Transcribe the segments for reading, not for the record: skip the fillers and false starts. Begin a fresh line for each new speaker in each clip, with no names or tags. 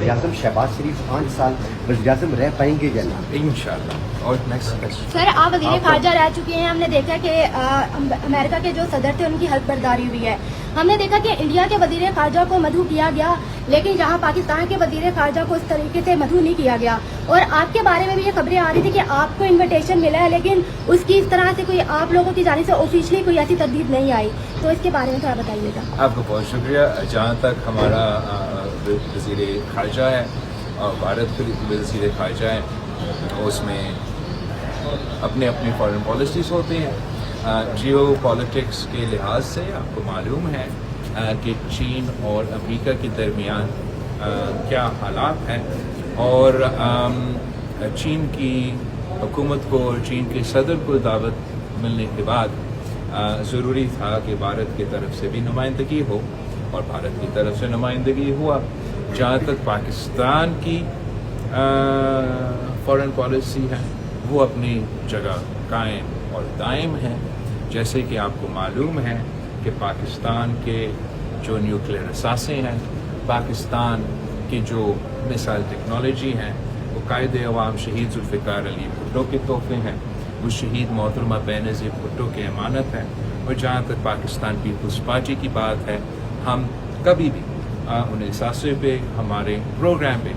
वज़ीर आज़म शहबाज शरीफ 5 साल वज़ीर आज़म रह पाएंगे या ना?
इंशाल्लाह। और नेक्स्ट क्वेश्चन।
सर, आप वज़ीर ख़ारजा रह चुके हैं, हमने देखा कि अमेरिका के जो सदर थे उनकी हल्फ बर्दारी हुई है। हमने देखा कि इंडिया के वज़ीर ख़ारजा को मदऊ किया गया, लेकिन जहां पाकिस्तान के वज़ीर ख़ारजा को इस तरीके से मदऊ नहीं किया गया। और आपके बारे में भी ये खबरें आ रही थी कि आपको इन्विटेशन मिला है, लेकिन उसकी इस तरह से कोई आप लोगों की जानिब से ऑफिशियली कोई ऐसी तजदीद नहीं आई, तो इसके बारे में थोड़ा बताइएगा।
आपको बहुत शुक्रिया। जहाँ तक हमारा वज़ीर ख़ारजा है और भारत के वज़ीर ख़ारजा है, उसमें अपने अपनी फॉरेन पॉलिसीज़ होती हैं। जियो पॉलिटिक्स के लिहाज से आपको मालूम है कि चीन और अमेरिका के दरमियान क्या हालात हैं, और चीन की हुकूमत को और चीन के सदर को दावत मिलने के बाद ज़रूरी था कि भारत की तरफ से भी नुमाइंदगी हो, और भारत की तरफ से नुमाइंदगी हुआ। जहाँ तक पाकिस्तान की फॉरेन पॉलिसी है, वो अपनी जगह कायम और दायम है। जैसे कि आपको मालूम है कि पाकिस्तान के जो न्यूक्लियर असासे हैं, पाकिस्तान की जो मिसाइल टेक्नोलॉजी है, वो कायदे अवाम शहीद जुल्फ़िकार अली भुट्टो के तोहफे हैं, वो शहीद मोहतरमा बेनज़ीर भुट्टो की अमानत है। और जहाँ तक पाकिस्तान पीपल्स पार्टी की बात है, हम कभी भी उन असासे पे, हमारे प्रोग्राम पे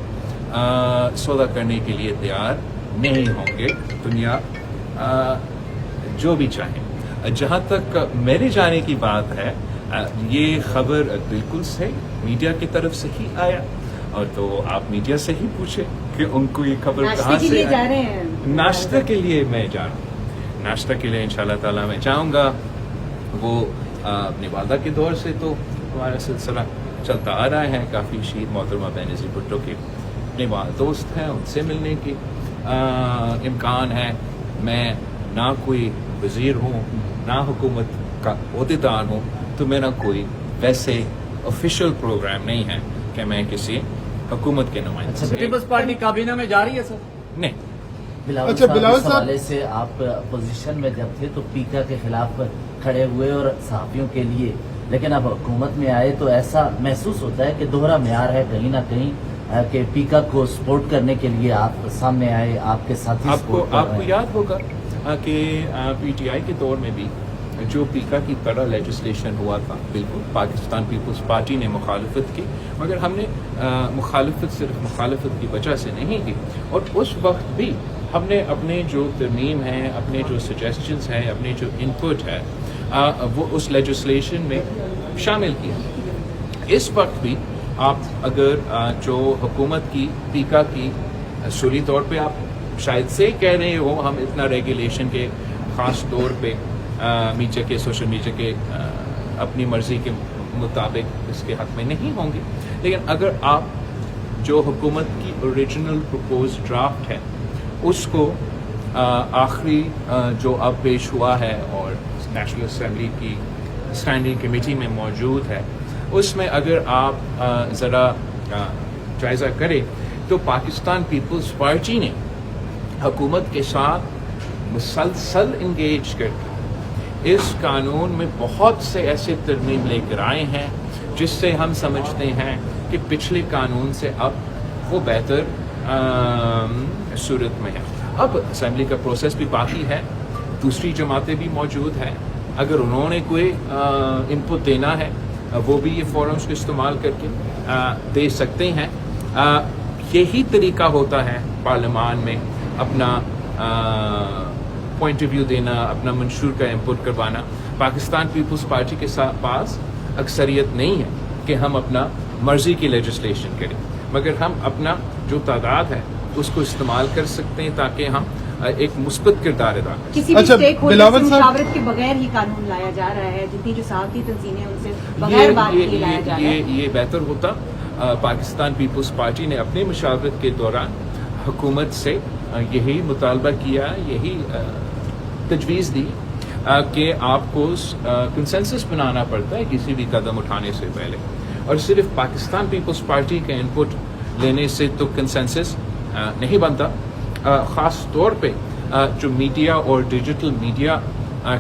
सौदा करने के लिए तैयार नहीं होंगे, दुनिया जो भी चाहे। जहाँ तक मेरे जाने की बात है, ये खबर बिल्कुल सही मीडिया की तरफ से ही आया, और तो आप मीडिया से ही पूछे कि उनको ये खबर कहाँ से
जा रहे हैं।
नाश्ता के लिए मैं जा रहा हूँ, नाश्ता के लिए इंशाल्लाह ताला मैं जाऊँगा। वो अपनी वालदा के दौर से तो हमारा सिलसिला चलता आ रहा है, काफ़ी शहीद मोहतरमा बेनज़ीर भुट्टो के अपने दोस्त हैं, उनसे मिलने की इम्कान है। मैं ना कोई वज़ीर हूँ, ना हुकूमत का अहदेदार हूँ, तो मेरा कोई वैसे ऑफिशियल प्रोग्राम नहीं है कि मैं किसी हुकूमत के नुमाइंदे।
पीपल्स पार्टी काबीना में जा रही है सर?
नहीं।
बिलावल साहब, इस हवाले से आप अपोजिशन में जब थे तो पीका के खिलाफ खड़े हुए और सहाफियों के लिए, लेकिन अब हुकूमत में आए तो ऐसा महसूस होता है कि दोहरा म्यार है कहीं ना कहीं, कि पीका को सपोर्ट करने के लिए आप सामने आए, आपके साथी
आपको याद होगा कि पीटीआई के दौर में भी जो पीका की तरह लेजिस्लेशन हुआ था, बिल्कुल पाकिस्तान पीपल्स पार्टी ने मुखालफत की, मगर हमने मुखालफत सिर्फ मुखालफत की वजह से नहीं की, और उस वक्त भी हमने अपने जो तरमीम हैं, अपने जो सजेशंस हैं, अपने जो इनपुट है, वो उस लेजिस्लेशन में शामिल किया। इस वक्त भी आप अगर जो हुकूमत की पीका की सूली तौर पे आप शायद से कह रहे हो, हम इतना रेगुलेशन के ख़ास तौर पे मीडिया के, सोशल मीडिया के अपनी मर्ज़ी के मुताबिक इसके हक़ में नहीं होंगे, लेकिन अगर आप जो हुकूमत की ओरिजिनल प्रपोज ड्राफ्ट है उसको आखिरी जो अब पेश हुआ है और नेशनल असम्बली की स्टैंडिंग कमेटी में मौजूद है, उसमें अगर आप ज़रा जायज़ा करें तो पाकिस्तान पीपल्स पार्टी ने हुकूमत के साथ मुसलसल इंगेज करके इस कानून में बहुत से ऐसे तरमीम लेकर आए हैं जिससे हम समझते हैं कि पिछले कानून से अब वो बेहतर सूरत में है। अब असम्बली का प्रोसेस भी बाकी है, दूसरी जमातें भी मौजूद हैं, अगर उन्होंने कोई इनपुट देना है वो भी ये फोरम्स को इस्तेमाल करके दे सकते हैं। यही तरीका होता है पार्लियामान में अपना पॉइंट ऑफ व्यू देना, अपना मंशूर का इनपुट करवाना। पाकिस्तान पीपल्स पार्टी के पास अक्सरियत नहीं है कि हम अपना मर्जी की लेजिस्लेशन करें, मगर हम अपना जो तादाद है उसको इस्तेमाल कर सकते हैं ताकि हम एक मुस्बत किरदार अदा करें।
किसी भी स्टेक होल्डर से मुशावरत के बगैर ही कानून लाया जा रहा है, जितनी जो सहाफ़ी तंजीमें उनसे बगैर बात किए लाया जा रहा है।
ये बेहतर होता। पाकिस्तान पीपल्स पार्टी ने अपने मुशावरत के दौरान हुकूमत से यही मुतालबा किया, यही तजवीज़ दी कि आपको कंसेंसस बनाना पड़ता है किसी भी कदम उठाने से पहले, और सिर्फ पाकिस्तान पीपल्स पार्टी के इनपुट लेने से तो कंसेंसस नहीं बनता। ख़ास तौर पे जो मीडिया और डिजिटल मीडिया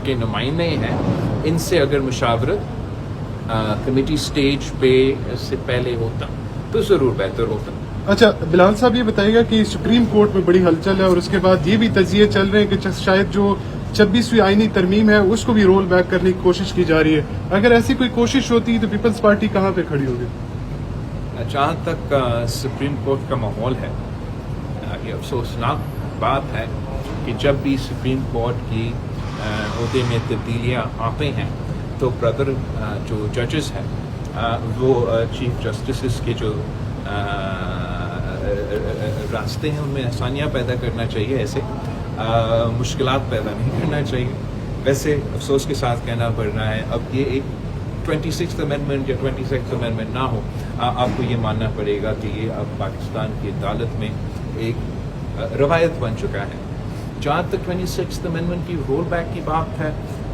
के नुमाइंदे हैं, इनसे अगर मुशावरत कमेटी स्टेज पे से पहले होता तो ज़रूर बेहतर होता।
अच्छा बिलाल साहब, ये बताइएगा कि सुप्रीम कोर्ट में बड़ी हलचल है और उसके बाद ये भी तजिए चल रहे हैं कि शायद जो 26वीं आईनी तरमीम है उसको भी रोल बैक करने की कोशिश की जा रही है। अगर ऐसी कोई कोशिश होती तो पीपल्स पार्टी कहाँ पे खड़ी होगी?
जहाँ तक सुप्रीम कोर्ट का माहौल है, ये अफसोसनाक बात है कि जब भी सुप्रीम कोर्ट की ओहदे में तब्दीलियाँ आते हैं तो ब्रदर जो जजेस हैं वो चीफ जस्टिस के जो रास्ते हैं उनमें आसानियाँ पैदा करना चाहिए, ऐसे मुश्किलात पैदा नहीं करना चाहिए। वैसे अफसोस के साथ कहना पड़ रहा है अब ये एक 26th अमेंडमेंट या 26th अमेंडमेंट ना हो, आपको ये मानना पड़ेगा कि ये अब पाकिस्तान की अदालत में एक रवायत बन चुका है। जहाँ तक 26th अमेंडमेंट की रोल बैक की बात है,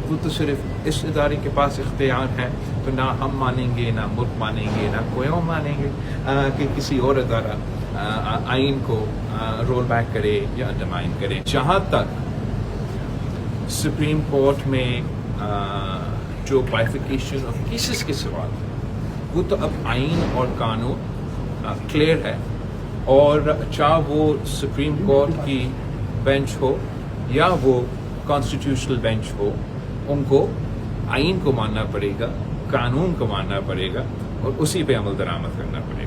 वो तो सिर्फ इस इदारे के पास इख्तियार है, तो ना हम मानेंगे, ना मुल्क मानेंगे, ना कोई और मानेंगे कि किसी और इदारा आइन को रोल बैक करे या अंडरमाइन करे। जहाँ तक सुप्रीम कोर्ट में जो बाइफिकेशन ऑफ केसेस के सवाल, वो तो अब आइन और कानून क्लियर है, और चाहे वो सुप्रीम कोर्ट की बेंच हो या वो कॉन्स्टिट्यूशनल बेंच हो, उनको आइन को मानना पड़ेगा, कानून को मानना पड़ेगा और उसी पे अमल दरामद करना पड़ेगा।